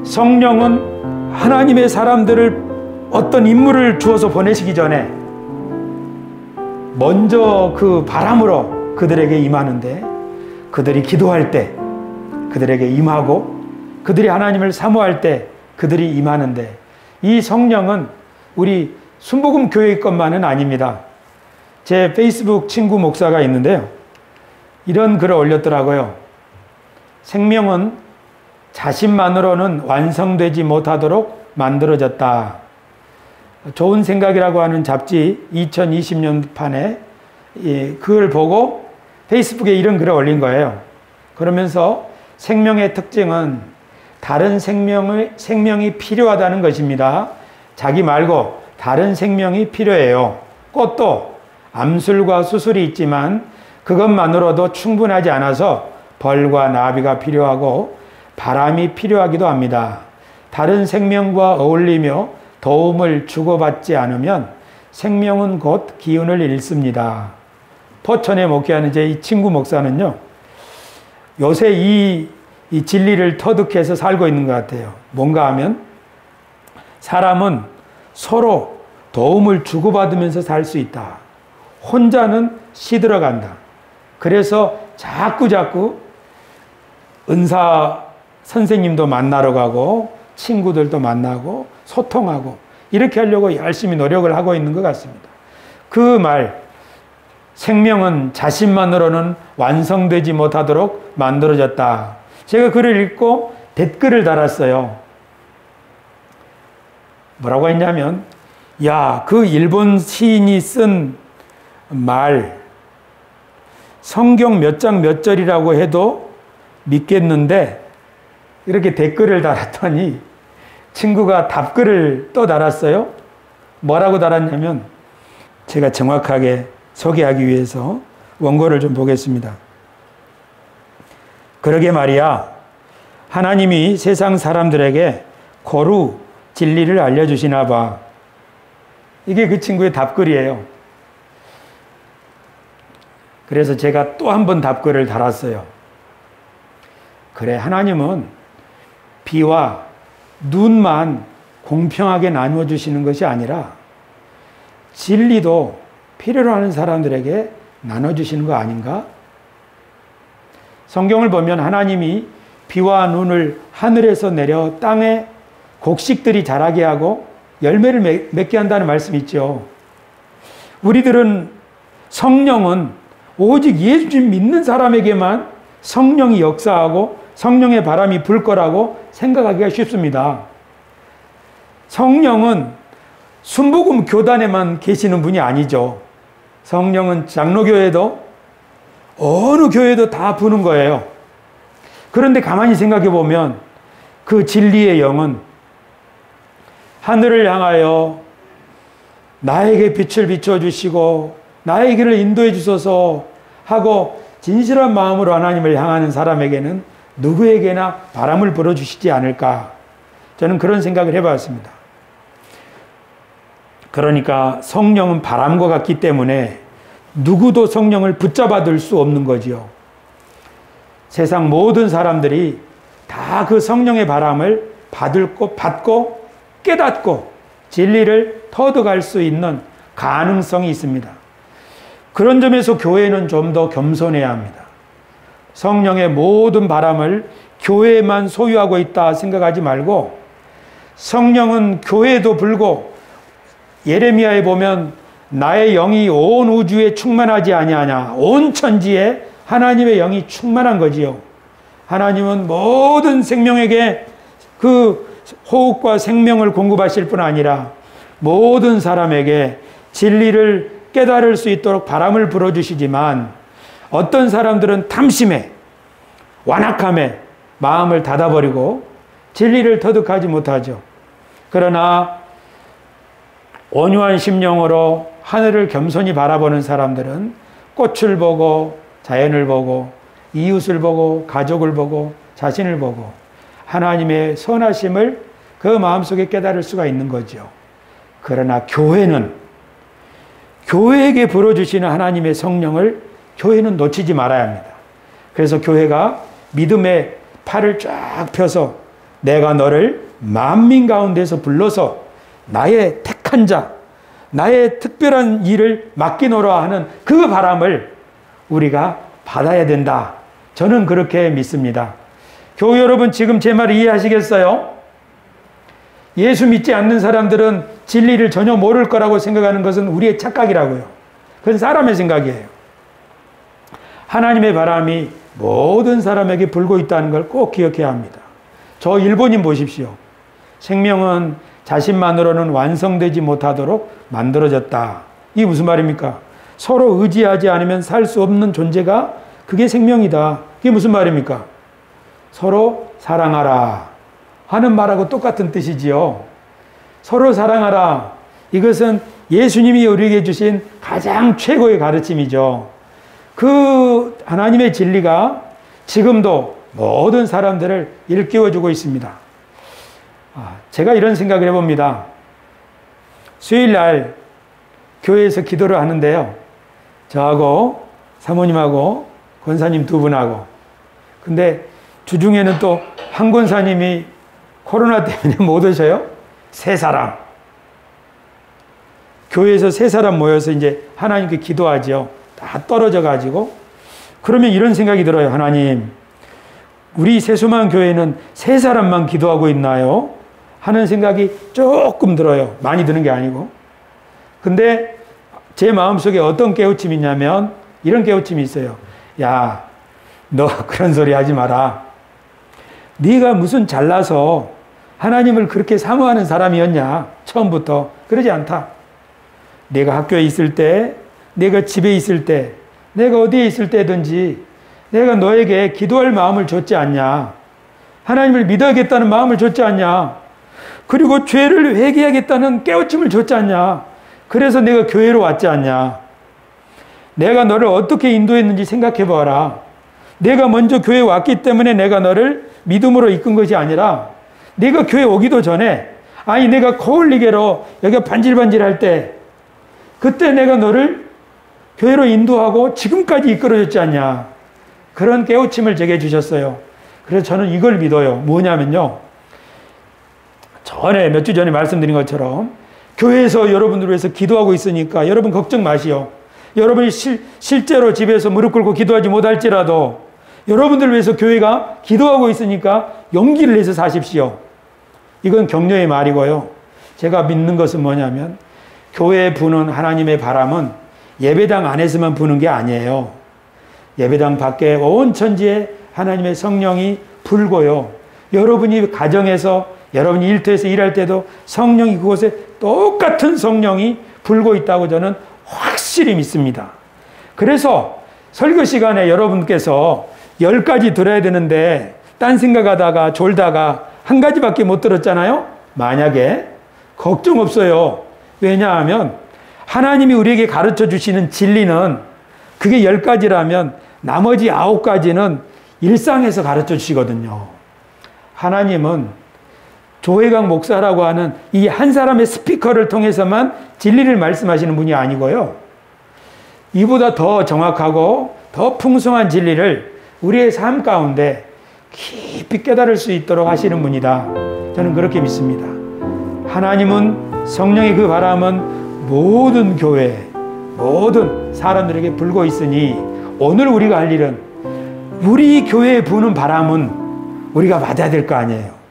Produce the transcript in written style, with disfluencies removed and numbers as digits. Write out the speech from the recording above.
성령은 하나님의 사람들을 어떤 임무를 주어서 보내시기 전에 먼저 그 바람으로 그들에게 임하는데, 그들이 기도할 때 그들에게 임하고, 그들이 하나님을 사모할 때 그들이 임하는데, 이 성령은 우리 순복음 교회 것만은 아닙니다. 제 페이스북 친구 목사가 있는데요, 이런 글을 올렸더라고요. 생명은 자신만으로는 완성되지 못하도록 만들어졌다. 좋은 생각이라고 하는 잡지 2020년 판에 그걸 보고 페이스북에 이런 글을 올린 거예요. 그러면서 생명의 특징은 다른 생명이 필요하다는 것입니다. 자기 말고 다른 생명이 필요해요. 꽃도 암술과 수술이 있지만 그것만으로도 충분하지 않아서 벌과 나비가 필요하고 바람이 필요하기도 합니다. 다른 생명과 어울리며 도움을 주고받지 않으면 생명은 곧 기운을 잃습니다. 포천에 목회하는 제 이 친구 목사는요, 요새 이 진리를 터득해서 살고 있는 것 같아요. 뭔가 하면 사람은 서로 도움을 주고받으면서 살 수 있다. 혼자는 시들어간다. 그래서 자꾸 은사 선생님도 만나러 가고 친구들도 만나고 소통하고 이렇게 하려고 열심히 노력을 하고 있는 것 같습니다. 그 말, 생명은 자신만으로는 완성되지 못하도록 만들어졌다. 제가 글을 읽고 댓글을 달았어요. 뭐라고 했냐면, 야, 그 일본 시인이 쓴 말, 성경 몇 장 몇 절이라고 해도 믿겠는데, 이렇게 댓글을 달았더니 친구가 답글을 또 달았어요. 뭐라고 달았냐면, 제가 정확하게 소개하기 위해서 원고를 좀 보겠습니다. 그러게 말이야, 하나님이 세상 사람들에게 고루 진리를 알려주시나 봐. 이게 그 친구의 답글이에요. 그래서 제가 또 한 번 답글을 달았어요. 그래, 하나님은 비와 눈만 공평하게 나누어 주시는 것이 아니라 진리도 필요로 하는 사람들에게 나눠주시는 거 아닌가? 성경을 보면 하나님이 비와 눈을 하늘에서 내려 땅에 곡식들이 자라게 하고 열매를 맺게 한다는 말씀이 있죠. 우리들은 성령은 오직 예수님 믿는 사람에게만 성령이 역사하고 성령의 바람이 불 거라고 생각하기가 쉽습니다. 성령은 순복음 교단에만 계시는 분이 아니죠. 성령은 장로교회도 어느 교회도 다 부는 거예요. 그런데 가만히 생각해 보면 그 진리의 영은 하늘을 향하여 나에게 빛을 비춰주시고 나의 길을 인도해 주소서 하고 진실한 마음으로 하나님을 향하는 사람에게는 누구에게나 바람을 불어주시지 않을까. 저는 그런 생각을 해봤습니다. 그러니까 성령은 바람과 같기 때문에 누구도 성령을 붙잡아둘 수 없는 거지요. 세상 모든 사람들이 다 그 성령의 바람을 받고 깨닫고 진리를 터득할 수 있는 가능성이 있습니다. 그런 점에서 교회는 좀 더 겸손해야 합니다. 성령의 모든 바람을 교회만 소유하고 있다 생각하지 말고, 성령은 교회에도 불고, 예레미야에 보면 나의 영이 온 우주에 충만하지 아니하냐, 온 천지에 하나님의 영이 충만한 거지요. 하나님은 모든 생명에게 그 호흡과 생명을 공급하실 뿐 아니라 모든 사람에게 진리를 깨달을 수 있도록 바람을 불어주시지만, 어떤 사람들은 탐심에 완악함에 마음을 닫아버리고 진리를 터득하지 못하죠. 그러나 온유한 심령으로 하늘을 겸손히 바라보는 사람들은 꽃을 보고 자연을 보고 이웃을 보고 가족을 보고 자신을 보고 하나님의 선하심을 그 마음속에 깨달을 수가 있는 거죠. 그러나 교회는 교회에게 불어주시는 하나님의 성령을 교회는 놓치지 말아야 합니다. 그래서 교회가 믿음의 팔을 쫙 펴서 내가 너를 만민 가운데서 불러서 나의 택한 자, 나의 특별한 일을 맡기노라 하는 그 바람을 우리가 받아야 된다. 저는 그렇게 믿습니다. 교우 여러분, 지금 제 말 이해하시겠어요? 예수 믿지 않는 사람들은 진리를 전혀 모를 거라고 생각하는 것은 우리의 착각이라고요. 그건 사람의 생각이에요. 하나님의 바람이 모든 사람에게 불고 있다는 걸 꼭 기억해야 합니다. 저 일본인 보십시오. 생명은 자신만으로는 완성되지 못하도록 만들어졌다. 이게 무슨 말입니까? 서로 의지하지 않으면 살 수 없는 존재가 그게 생명이다. 그게 무슨 말입니까? 서로 사랑하라 하는 말하고 똑같은 뜻이지요. 서로 사랑하라. 이것은 예수님이 우리에게 주신 가장 최고의 가르침이죠. 그 하나님의 진리가 지금도 모든 사람들을 일깨워주고 있습니다. 제가 이런 생각을 해봅니다. 수요일날 교회에서 기도를 하는데요. 저하고 사모님하고 권사님 두 분하고. 근데 주중에는 또 한 권사님이 코로나 때문에 못 오셔요. 세 사람. 교회에서 세 사람 모여서 이제 하나님께 기도하죠. 다 떨어져 가지고. 그러면 이런 생각이 들어요. 하나님, 우리 새소망 교회는 세 사람만 기도하고 있나요? 하는 생각이 조금 들어요. 많이 드는 게 아니고. 근데 제 마음속에 어떤 깨우침이 있냐면 이런 깨우침이 있어요. 야, 너 그런 소리 하지 마라. 네가 무슨 잘나서 하나님을 그렇게 사모하는 사람이었냐? 처음부터. 그러지 않다. 내가 학교에 있을 때, 내가 집에 있을 때, 내가 어디에 있을 때든지 내가 너에게 기도할 마음을 줬지 않냐? 하나님을 믿어야겠다는 마음을 줬지 않냐? 그리고 죄를 회개하겠다는 깨우침을 줬지 않냐? 그래서 내가 교회로 왔지 않냐? 내가 너를 어떻게 인도했는지 생각해 봐라. 내가 먼저 교회에 왔기 때문에 내가 너를 믿음으로 이끈 것이 아니라 내가 교회 오기도 전에, 아니 내가 코흘리게로 여기가 반질반질할 때 그때 내가 너를 교회로 인도하고 지금까지 이끌어줬지 않냐? 그런 깨우침을 제게 주셨어요. 그래서 저는 이걸 믿어요. 뭐냐면요, 전에 몇 주 전에 말씀드린 것처럼 교회에서 여러분들을 위해서 기도하고 있으니까 여러분 걱정 마시오. 여러분이 실제로 집에서 무릎 꿇고 기도하지 못할지라도 여러분들을 위해서 교회가 기도하고 있으니까 용기를 내서 사십시오. 이건 격려의 말이고요. 제가 믿는 것은 뭐냐면 교회에 부는 하나님의 바람은 예배당 안에서만 부는 게 아니에요. 예배당 밖에 온 천지에 하나님의 성령이 불고요. 여러분이 가정에서, 여러분이 일터에서 일할 때도 성령이 그곳에 똑같은 성령이 불고 있다고 저는 확실히 믿습니다. 그래서 설교 시간에 여러분께서 10가지 들어야 되는데 딴 생각하다가 졸다가 한 가지밖에 못 들었잖아요. 만약에 걱정 없어요. 왜냐하면 하나님이 우리에게 가르쳐 주시는 진리는 그게 10가지라면 나머지 9가지는 일상에서 가르쳐 주시거든요. 하나님은 조혜강 목사라고 하는 이 한 사람의 스피커를 통해서만 진리를 말씀하시는 분이 아니고요. 이보다 더 정확하고 더 풍성한 진리를 우리의 삶 가운데 깊이 깨달을 수 있도록 하시는 분이다. 저는 그렇게 믿습니다. 하나님은 성령의 그 바람은 모든 교회, 모든 사람들에게 불고 있으니 오늘 우리가 할 일은 우리 교회에 부는 바람은 우리가 받아야 될 거 아니에요.